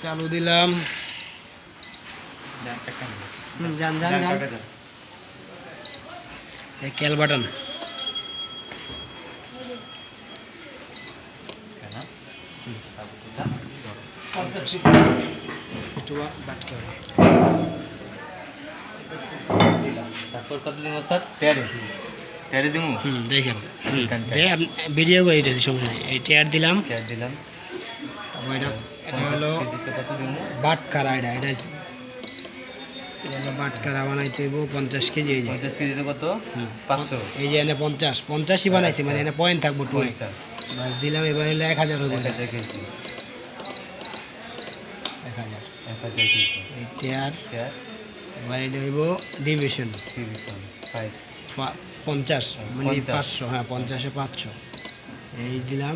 চালু দিলাম। যান যান যান, ক্যাল বাটন তারপর কত দিন ওস্তাদ? ট্যারে ট্যারে দিমু। দেখেন ভিডিও করে দিতেছি, সমস্যা নেই। এই ট্যার দিলাম, ট্যার দিলাম। এটা হলো কত দিমু? বাটখারা। এটা এটা হলো বাটখারা বানাইতে হইব 50 কেজি। এই যে 50 কেজিতে কত? 500। এই যে এনে 50ই বানাইছি, মানে এনে পয়েন্ট থাকবো টুয়ে। বাস দিলাম। এবার হলো 1000 হইব। 1000 এই ট্যার। এবার এটা হইব ডিভিশন 50, মানে 500। হ্যাঁ 50-এ 500 এই দিলাম।